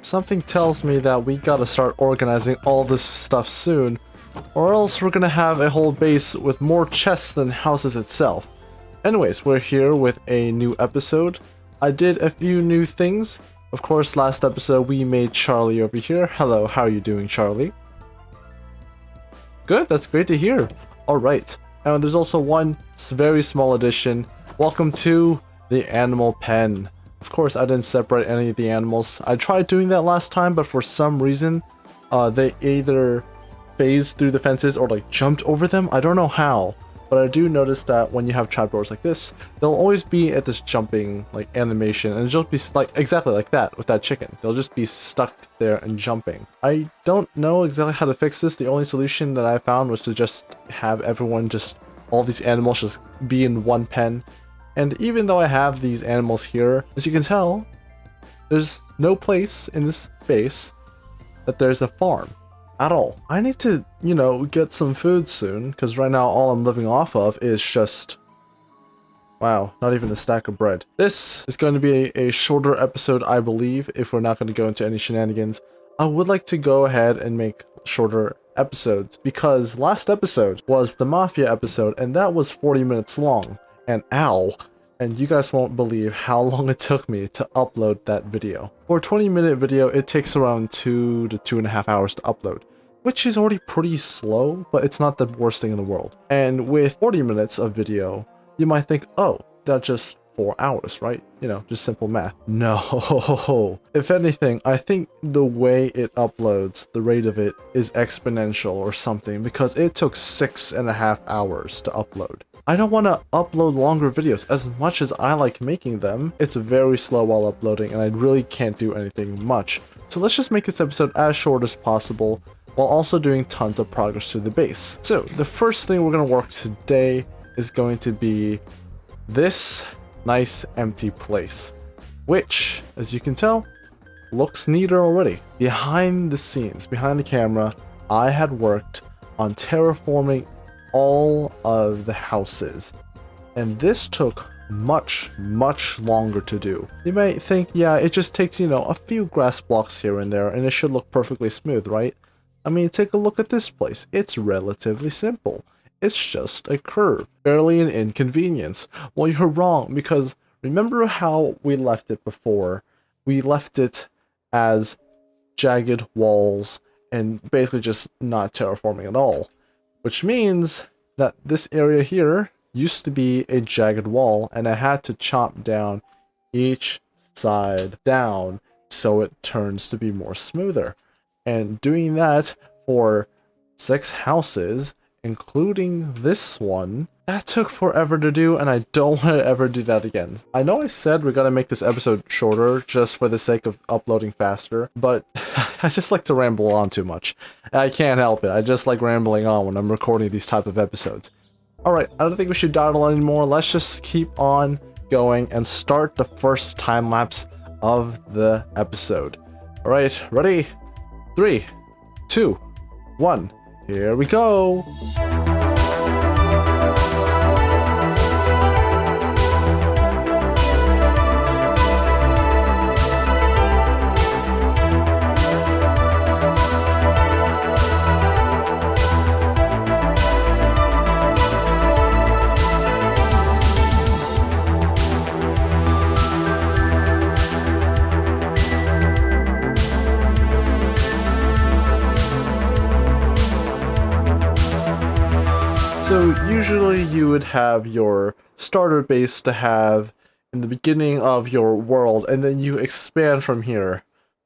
Something tells me that we gotta start organizing all this stuff soon, or else we're gonna have a whole base with more chests than houses itself. Anyways, we're here with a new episode. I did a few new things. Of course, last episode we made Charlie over here. Hello, how are you doing, Charlie? Good, that's great to hear. Alright, and there's also one very small addition. Welcome to the animal pen. Of course, I didn't separate any of the animals. I tried doing that last time, but for some reason, they either phased through the fences or like jumped over them. I don't know how, but I do notice that when you have trapdoors like this, they'll always be at this jumping like animation, and it'll just be like exactly like that with that chicken. They'll just be stuck there and jumping. I don't know exactly how to fix this. The only solution that I found was to just have everyone all these animals just be in one pen. And even though I have these animals here, as you can tell, there's no place in this base that there's a farm at all. I need to, get some food soon, because right now all I'm living off of is just, wow, not even a stack of bread. This is going to be a shorter episode, I believe, if we're not going to go into any shenanigans. I would like to go ahead and make shorter episodes, because last episode was the Mafia episode, and that was 40 minutes long. And ow, and you guys won't believe how long it took me to upload that video. For a 20-minute video, it takes around 2 to 2.5 hours to upload, which is already pretty slow, but it's not the worst thing in the world. And with 40 minutes of video, you might think, oh, that's just 4 hours, right? Just simple math. No. If anything, I think the way it uploads, the rate of it is exponential or something, because it took 6.5 hours to upload. I don't want to upload longer videos. As much as I like making them, it's very slow while uploading, and I really can't do anything much. So let's just make this episode as short as possible, while also doing tons of progress to the base. So the first thing we're going to work today is going to be this nice empty place, which, as you can tell, looks neater already. Behind the scenes, behind the camera, I had worked on terraforming all of the houses, and this took much longer to do. You might think, yeah, it just takes, a few grass blocks here and there, and it should look perfectly smooth, right? I mean, take a look at this place. It's relatively simple. It's just a curve, barely an inconvenience. Well, you're wrong, because remember how we left it before? We left it as jagged walls and basically just not terraforming at all. Which means that this area here used to be a jagged wall, and I had to chop down each side down so it turns to be more smoother. And doing that for 6 houses, including this one, that took forever to do, and I don't want to ever do that again. I know I said we're gonna make this episode shorter just for the sake of uploading faster, but I just like to ramble on too much. I can't help it. I just like rambling on when I'm recording these type of episodes. Alright, I don't think we should dawdle anymore. Let's just keep on going and start the first time lapse of the episode. Alright, ready? 3, 2, 1. Here we go! So usually you would have your starter base to have in the beginning of your world, and then you expand from here.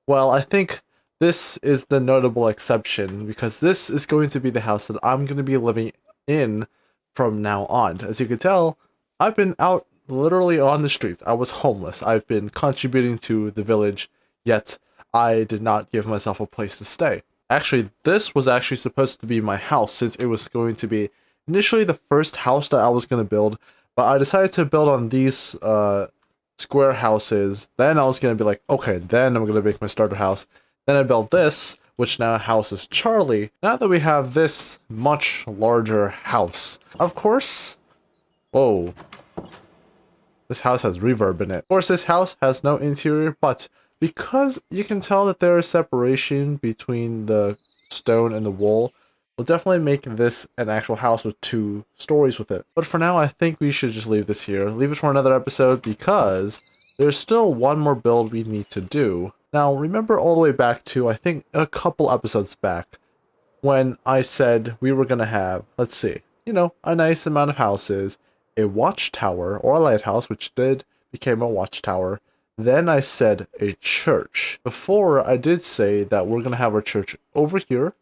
Well, I think this is the notable exception, because this is going to be the house that I'm going to be living in from now on. As you can tell, I've been out literally on the streets. I was homeless. I've been contributing to the village, yet I did not give myself a place to stay. Actually, this was actually supposed to be my house, since it was going to be initially the first house that I was going to build, but I decided to build on these square houses. Then I was going to be like, okay, then I'm going to make my starter house. Then I built this, which now houses Charlie. Now that we have this much larger house, of course, whoa, this house has reverb in it. Of course, this house has no interior, but because you can tell that there is separation between the stone and the wool, we'll definitely make this an actual house with 2 stories with it. But for now, I think we should just leave this here. Leave it for another episode because there's still one more build we need to do. Now, remember all the way back to, I think, a couple episodes back, when I said we were going to have, let's see, a nice amount of houses, a watchtower, or a lighthouse, which became a watchtower. Then I said a church. Before, I did say that we're going to have our church over here,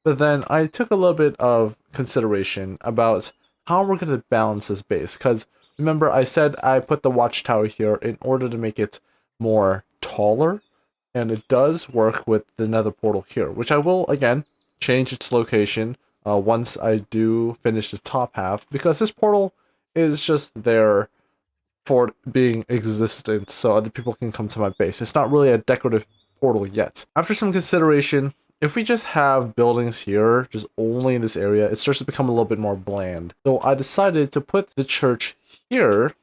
but then I took a little bit of consideration about how we're going to balance this base, because remember I said I put the watchtower here in order to make it more taller, and it does work with the nether portal here, which I will, again, change its location once I do finish the top half, because this portal is just there for being existent so other people can come to my base. It's not really a decorative portal yet. After some consideration, if we just have buildings here, just only in this area, it starts to become a little bit more bland. So I decided to put the church here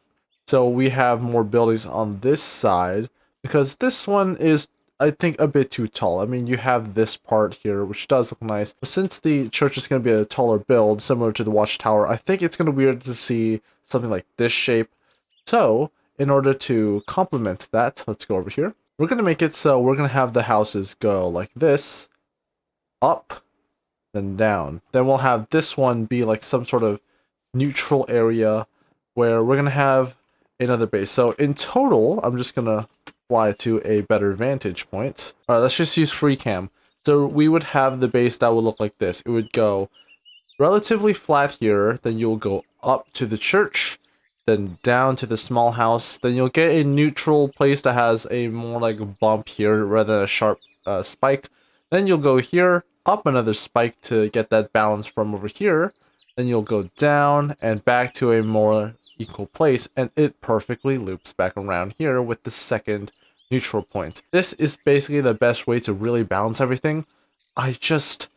so we have more buildings on this side, because this one is, I think, a bit too tall. I mean, you have this part here, which does look nice. But since the church is going to be a taller build, similar to the watchtower, I think it's going to be weird to see something like this shape. So, in order to complement that, let's go over here. We're going to make it so we're going to have the houses go like this, up, then down. Then we'll have this one be like some sort of neutral area where we're going to have another base. So, in total, I'm just going to fly to a better vantage point. Alright, let's just use free cam. So we would have the base that would look like this. It would go relatively flat here, then you'll go up to the church, then down to the small house, then you'll get a neutral place that has a more like bump here rather than a sharp spike. Then you'll go here, up another spike to get that balance from over here. Then you'll go down and back to a more equal place, and it perfectly loops back around here with the second neutral point. This is basically the best way to really balance everything. I just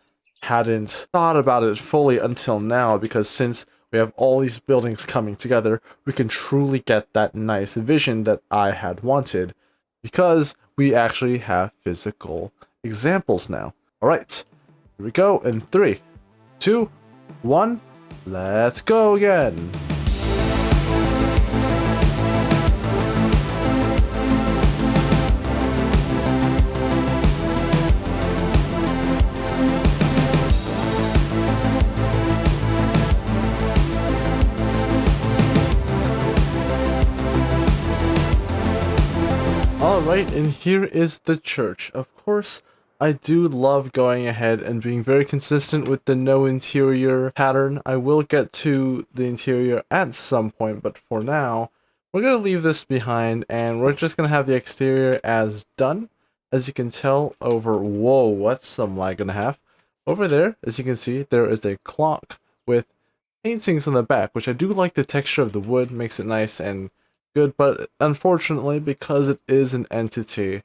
hadn't thought about it fully until now, because since we have all these buildings coming together, we can truly get that nice vision that I had wanted, because we actually have physical examples now. Alright, here we go in 3, 2, 1, let's go again! Alright, and here is the church. Of course, I do love going ahead and being very consistent with the no interior pattern. I will get to the interior at some point, but for now, we're going to leave this behind, and we're just going to have the exterior as done. As you can tell over, whoa, what's some lag and a half? Over there, as you can see, there is a clock with paintings on the back, which I do like the texture of the wood, makes it nice and good, but unfortunately, because it is an entity,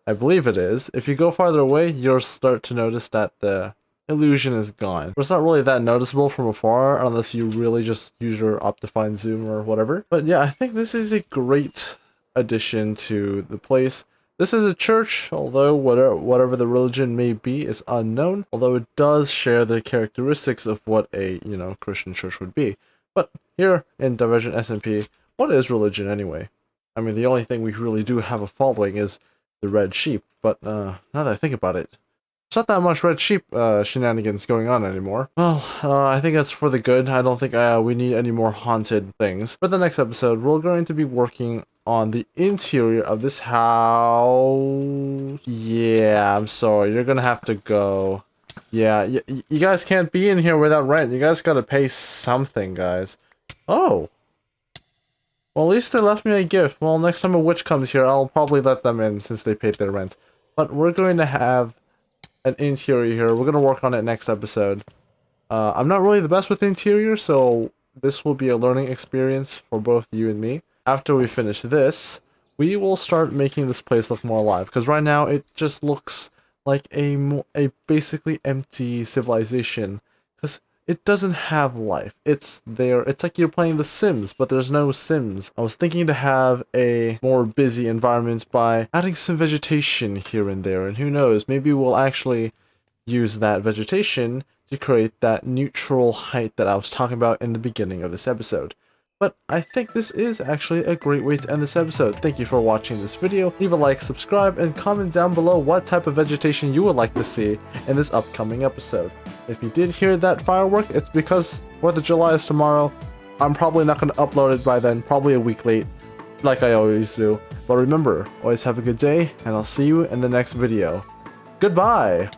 I believe it is, if you go farther away, you'll start to notice that the illusion is gone. But it's not really that noticeable from afar, unless you really just use your Optifine zoom or whatever. But yeah, I think this is a great addition to the place. This is a church, although whatever the religion may be is unknown, although it does share the characteristics of what a, Christian church would be. But here in Divergent SMP, what is religion anyway? I mean, the only thing we really do have a following is the red sheep, but now that I think about it, it's not that much red sheep shenanigans going on anymore. Well, I think that's for the good. I don't think we need any more haunted things. For the next episode, we're going to be working on the interior of this house. Yeah, I'm sorry, you're gonna have to go. Yeah, you guys can't be in here without rent. You guys gotta pay something, guys. Oh. Well, at least they left me a gift. Well, next time a witch comes here, I'll probably let them in since they paid their rent. But we're going to have an interior here. We're going to work on it next episode. I'm not really the best with interior, so this will be a learning experience for both you and me. After we finish this, we will start making this place look more alive. Because right now, it just looks like a basically empty civilization. Because it doesn't have life. It's there. It's like you're playing The Sims, but there's no Sims. I was thinking to have a more busy environment by adding some vegetation here and there, and who knows, maybe we'll actually use that vegetation to create that neutral height that I was talking about in the beginning of this episode. But I think this is actually a great way to end this episode. Thank you for watching this video. Leave a like, subscribe, and comment down below what type of vegetation you would like to see in this upcoming episode. If you did hear that firework, it's because 4th of July is tomorrow. I'm probably not going to upload it by then, probably a week late, like I always do. But remember, always have a good day, and I'll see you in the next video. Goodbye!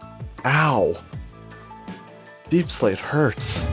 Ow! Deep slate hurts.